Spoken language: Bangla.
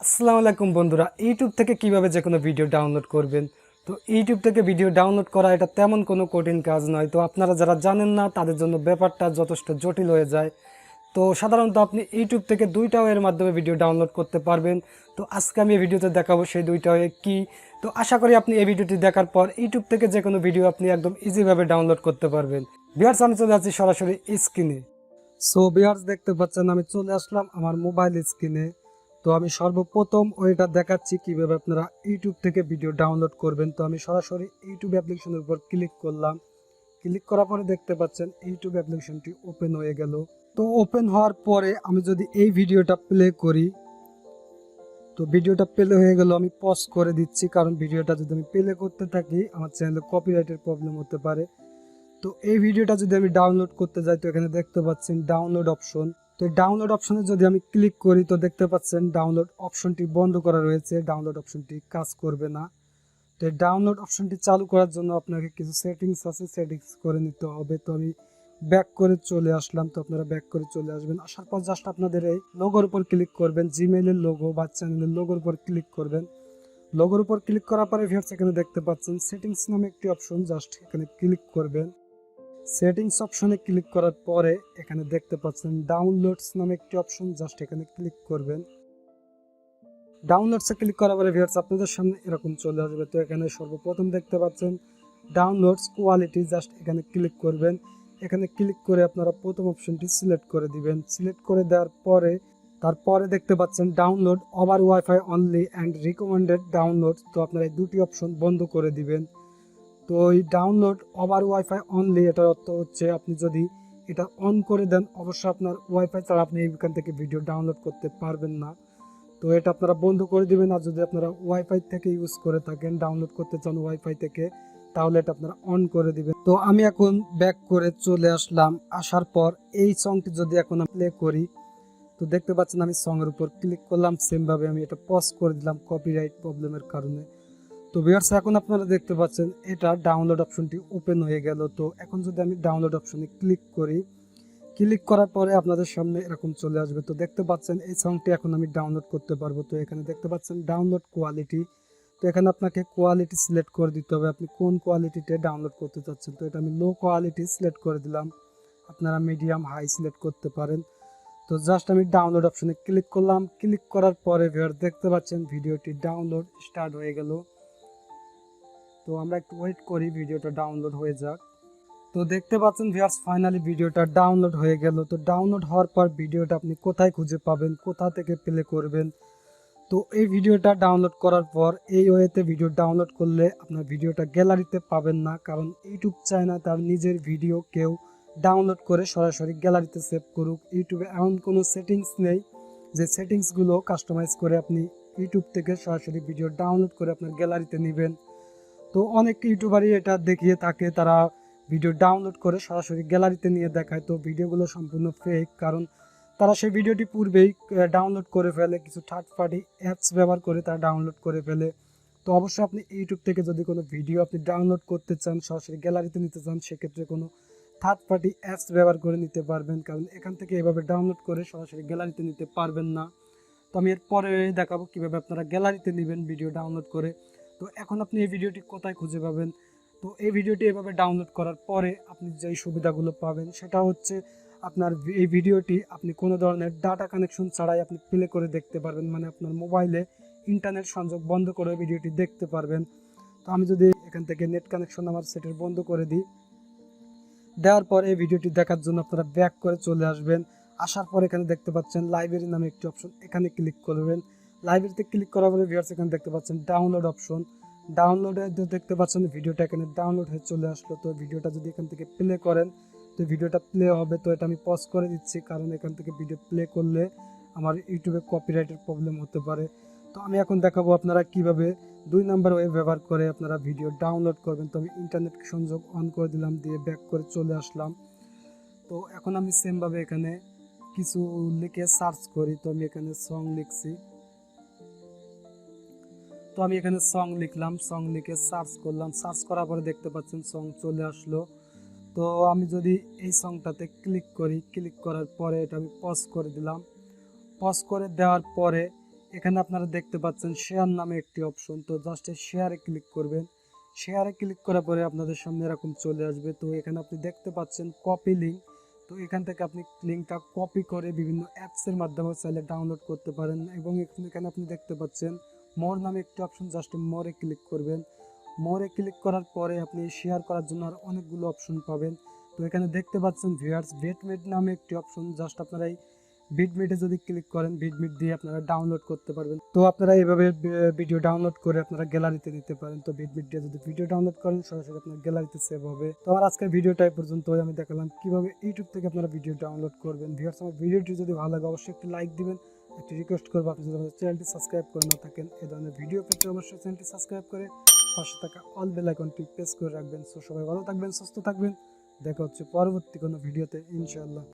আসসালামু আলাইকুম বন্ধুরা, ইউটিউব থেকে কিভাবে যে কোনো ভিডিও ডাউনলোড করবেন। তো ইউটিউব থেকে ভিডিও ডাউনলোড করা এটা তেমন কোনো কঠিন কাজ নয়। তো আপনারা যারা জানেন না তাদের জন্য ব্যাপারটা যথেষ্ট জটিল হয়ে যায়। তো সাধারণত আপনি ইউটিউব থেকে দুইটা ওয়ের মাধ্যমে ভিডিও ডাউনলোড করতে পারবেন। তো আজকে আমি এই ভিডিওতে দেখাবো সেই দুইটা ওয়ে কী। তো আশা করি আপনি এই ভিডিওটি দেখার পর ইউটিউব থেকে যে কোনো ভিডিও আপনি একদম ইজিভাবে ডাউনলোড করতে পারবেন। ভিউয়ার্স, আমি চলে যাচ্ছি সরাসরি স্ক্রিনে। সো ভিউয়ার্স, দেখতে পাচ্ছেন আমি চলে আসলাম আমার মোবাইল স্ক্রিনে। তো আমি সর্বপ্রথম ওইটা দেখাচ্ছি কিভাবে আপনারা ইউটিউব থেকে ভিডিও ডাউনলোড করবেন। তো আমি সরাসরি ইউটিউব অ্যাপ্লিকেশনের উপর ক্লিক করলাম। ক্লিক করার পরে দেখতে পাচ্ছেন ইউটিউব অ্যাপ্লিকেশনটি ওপেন হয়ে গেল। তো ওপেন হওয়ার পরে আমি যদি এই ভিডিওটা প্লে করি, তো ভিডিওটা প্লে হয়ে গেল। আমি পজ করে দিচ্ছি, কারণ ভিডিওটা যদি আমি প্লে করতে থাকি আমার চ্যানেলে কপিরাইটের প্রবলেম হতে পারে। তো এই ভিডিওটা যদি আমি ডাউনলোড করতে যাই, তো এখানে দেখতে পাচ্ছেন ডাউনলোড অপশন। তো এই ডাউনলোড অপশনে যদি আমি ক্লিক করি, তো দেখতে পাচ্ছেন ডাউনলোড অপশনটি বন্ধ করা রয়েছে, ডাউনলোড অপশনটি কাজ করবে না। তো এই ডাউনলোড অপশনটি চালু করার জন্য আপনাকে কিছু সেটিংস আছে, সেটিংস করে নিতে হবে। তো আমি ব্যাক করে চলে আসলাম। তো আপনারা ব্যাক করে চলে আসবেন। আসার পর জাস্ট আপনাদের এই লোগোর উপর ক্লিক করবেন, জিমেইলের লোগো বা চ্যানেলের লোগোর উপর ক্লিক করবেন। লোগোর উপর ক্লিক করার পরে ভিউয়ার্স এখানে দেখতে পাচ্ছেন সেটিংস নামে একটি অপশন, জাস্ট এখানে ক্লিক করবেন। সেটিংস অপশনে ক্লিক করার পরে এখানে দেখতে পাচ্ছেন ডাউনলোডস নামে একটি অপশন, জাস্ট এখানে ক্লিক করবেন। ডাউনলোডসে ক্লিক করার পরে ভিউয়ার্স আপনাদের সামনে এরকম চলে আসবে। তো এখানে সর্বপ্রথম দেখতে পাচ্ছেন ডাউনলোডস কোয়ালিটি, জাস্ট এখানে ক্লিক করবেন। এখানে ক্লিক করে আপনারা প্রথম অপশনটি সিলেক্ট করে দিবেন। সিলেক্ট করে দেওয়ার পরে তারপরে দেখতে পাচ্ছেন download over wifi only and recommended download. তো আপনারা এই দুটি অপশন বন্ধ করে দিবেন। তো এই ডাউনলোড ওভার ওয়াইফাই অনলি এটার অর্থ হচ্ছে আপনি যদি এটা অন করে দেন, অবশ্যই আপনার ওয়াইফাই ছাড়া আপনি এখান থেকে ভিডিও ডাউনলোড করতে পারবেন না। তো এটা আপনারা বন্ধ করে দিবেন। আর যদি আপনারা ওয়াইফাই থেকে ইউজ করে থাকেন, ডাউনলোড করতে চান ওয়াইফাই থেকে, তাহলে এটা আপনারা অন করে দিবেন। তো আমি এখন ব্যাক করে চলে আসলাম। আসার পর এই সংটি যদি এখন আমি প্লে করি, তো দেখতে পাচ্ছেন আমি সঙ্গের উপর ক্লিক করলাম। সেমভাবে আমি এটা পজ করে দিলাম কপিরাইট প্রবলেমের কারণে। তো ভিউয়ার্স, এখন আপনারা দেখতে পাচ্ছেন এটা ডাউনলোড অপশনটি ওপেন হয়ে গেল। তো এখন যদি আমি ডাউনলোড অপশনে ক্লিক করি, ক্লিক করার পরে আপনাদের সামনে এরকম চলে আসবে। তো দেখতে পাচ্ছেন এই সংটি এখন আমি ডাউনলোড করতে পারবো। তো এখানে দেখতে পাচ্ছেন ডাউনলোড কোয়ালিটি। তো এখানে আপনাকে কোয়ালিটি সিলেক্ট করে দিতে হবে, আপনি কোন কোয়ালিটিতে ডাউনলোড করতে চাচ্ছেন। তো এটা আমি লো কোয়ালিটি সিলেক্ট করে দিলাম, আপনারা মিডিয়াম হাই সিলেক্ট করতে পারেন। তো জাস্ট আমি ডাউনলোড অপশনে ক্লিক করলাম। ক্লিক করার পরে ভিউয়ার দেখতে পাচ্ছেন ভিডিওটি ডাউনলোড স্টার্ট হয়ে গেল। তো আমরা একটু ওয়েট করি ভিডিওটা ডাউনলোড হয়ে যাক। তো দেখতে পাচ্ছেন ভিউয়ার্স ফাইনালি ভিডিওটা ডাউনলোড হয়ে গেল। তো ডাউনলোড হওয়ার পর ভিডিওটা আপনি কোথায় খুঁজে পাবেন, কোথা থেকে প্লে করবেন। তো এই ভিডিওটা ডাউনলোড করার পর এই ওয়েতে ভিডিও ডাউনলোড করলে আপনার ভিডিওটা গ্যালারিতে পাবেন না, কারণ ইউটিউব চায় না তার নিজের ভিডিও কেউ ডাউনলোড করে সরাসরি গ্যালারিতে সেভ করুক। ইউটিউবে এমন কোনো সেটিংস নেই যে সেটিংসগুলো কাস্টমাইজ করে আপনি ইউটিউব থেকে সরাসরি ভিডিও ডাউনলোড করে আপনার গ্যালারিতে নেবেন। তো অনেক ইউটিউবারই এটা দেখিয়ে থাকে, তারা ভিডিও ডাউনলোড করে সরাসরি গ্যালারিতে নিয়ে দেখায়। তো ভিডিওগুলো সম্পূর্ণ ফেক, কারণ তারা সেই ভিডিওটি পূর্বেই ডাউনলোড করে ফেলে, কিছু থার্ড পার্টি অ্যাপস ব্যবহার করে তারা ডাউনলোড করে ফেলে। তো অবশ্যই আপনি ইউটিউব থেকে যদি কোনো ভিডিও আপনি ডাউনলোড করতে চান, সরাসরি গ্যালারিতে নিতে চান, সেক্ষেত্রে কোনো থার্ড পার্টি অ্যাপস ব্যবহার করে নিতে পারবেন, কারণ এখান থেকে এভাবে ডাউনলোড করে সরাসরি গ্যালারিতে নিতে পারবেন না। তো আমি এরপরে দেখাবো কীভাবে আপনারা গ্যালারিতে নেবেন ভিডিও ডাউনলোড করে। তো এখন আপনি এই ভিডিওটি কোথায় খুঁজে পাবেন। তো এই ভিডিওটি এভাবে ডাউনলোড করার পরে আপনি যেই সুবিধাগুলো পাবেন সেটা হচ্ছে আপনার এই ভিডিওটি আপনি কোনো ধরনের ডাটা কানেকশন ছাড়াই আপনি প্লে করে দেখতে পারবেন, মানে আপনার মোবাইলে ইন্টারনেট সংযোগ বন্ধ করে ভিডিওটি দেখতে পারবেন। তো আমি যদি এখান থেকে নেট কানেকশন আমার সেটের বন্ধ করে দিই, দেওয়ার পর এই ভিডিওটি দেখার জন্য আপনারা ব্যাক করে চলে আসবেন। আসার পর এখানে দেখতে পাচ্ছেন লাইব্রেরি নামে একটি অপশন, এখানে ক্লিক করবেন। লাইব্রেরিতে ক্লিক করার পরে ভিউয়ার্স এখানে দেখতে পাচ্ছেন ডাউনলোড অপশন। ডাউনলোডে দেখতে পাচ্ছেন ভিডিওটা এখানে ডাউনলোড হয়ে চলে আসলো। তো ভিডিওটা যদি এখান থেকে প্লে করেন, তো ভিডিওটা প্লে হবে। তো এটা আমি পজ করে দিচ্ছি, কারণ এখান থেকে ভিডিও প্লে করলে আমার ইউটিউবে কপিরাইটের প্রবলেম হতে পারে। তো আমি এখন দেখাবো আপনারা কিভাবে 2 নাম্বার ওয়েব ব্যবহার করে আপনারা ভিডিও ডাউনলোড করবেন। তো আমি ইন্টারনেট সংযোগ অন করে দিলাম, দিয়ে ব্যাক করে চলে আসলাম। তো এখন আমি সেমভাবে এখানে কিছু লিখে সার্চ করি। তো আমি এখানে সং লিখছি। তো আমি এখানে সং লিখলাম, সং লিখে সার্চ করলাম। সার্চ করার পরে দেখতে পাচ্ছেন সং চলে আসলো। তো আমি যদি এই সংটাতে ক্লিক করি, ক্লিক করার পরে এটা আমি পজ করে দিলাম। পজ করে দেওয়ার পরে এখানে আপনারা দেখতে পাচ্ছেন শেয়ার নামে একটি অপশন, তো জাস্ট শেয়ারে ক্লিক করবেন। শেয়ারে ক্লিক করার পরে আপনাদের সামনে এরকম চলে আসবে। তো এখানে আপনি দেখতে পাচ্ছেন কপি লিঙ্ক, তো এখান থেকে আপনি লিঙ্কটা কপি করে বিভিন্ন অ্যাপসের মাধ্যমে চাইলে ডাউনলোড করতে পারেন। এবং এখানে আপনি দেখতে পাচ্ছেন মোর নামে একটি অপশন, জাস্ট মোরে ক্লিক করবেন। মোরে ক্লিক করার পরে আপনি শেয়ার করার জন্য আর অনেকগুলো অপশন পাবেন। তো এখানে দেখতে পাচ্ছেন ভিউয়ার্স বিটমিট নামে একটি অপশন, জাস্ট আপনারা এই বিটমিটে যদি ক্লিক করেন বিটমিট দিয়ে আপনারা ডাউনলোড করতে পারবেন। তো আপনারা এইভাবে ভিডিও ডাউনলোড করে আপনারা গ্যালারিতে দিতে পারেন। তো বিটমিট দিয়ে যদি ভিডিও ডাউনলোড করেন সরাসরি আপনার গ্যালারিতে সেভ হবে। তো আমার আজকের ভিডিওটা এই পর্যন্তই, আমি দেখালাম কিভাবে ইউটিউব থেকে আপনারা ভিডিও ডাউনলোড করবেন। ভিউয়ার্স আমার ভিডিওটি যদি ভালো লাগে অবশ্যই একটি লাইক দিবেন। একটি রিকোয়েস্ট করবো, আপনি যদি আমাদের চ্যানেলটি সাবস্ক্রাইব করে না থাকেন এই ধরনের ভিডিও পেতে অবশ্যই চ্যানেলটি সাবস্ক্রাইব করে পাশে থাকা অল বেল আইকনটি প্রেস করে রাখবেন। সো সবাই ভালো থাকবেন, সুস্থ থাকবেন, দেখা হচ্ছে পরবর্তী কোনো ভিডিওতে ইনশাআল্লাহ।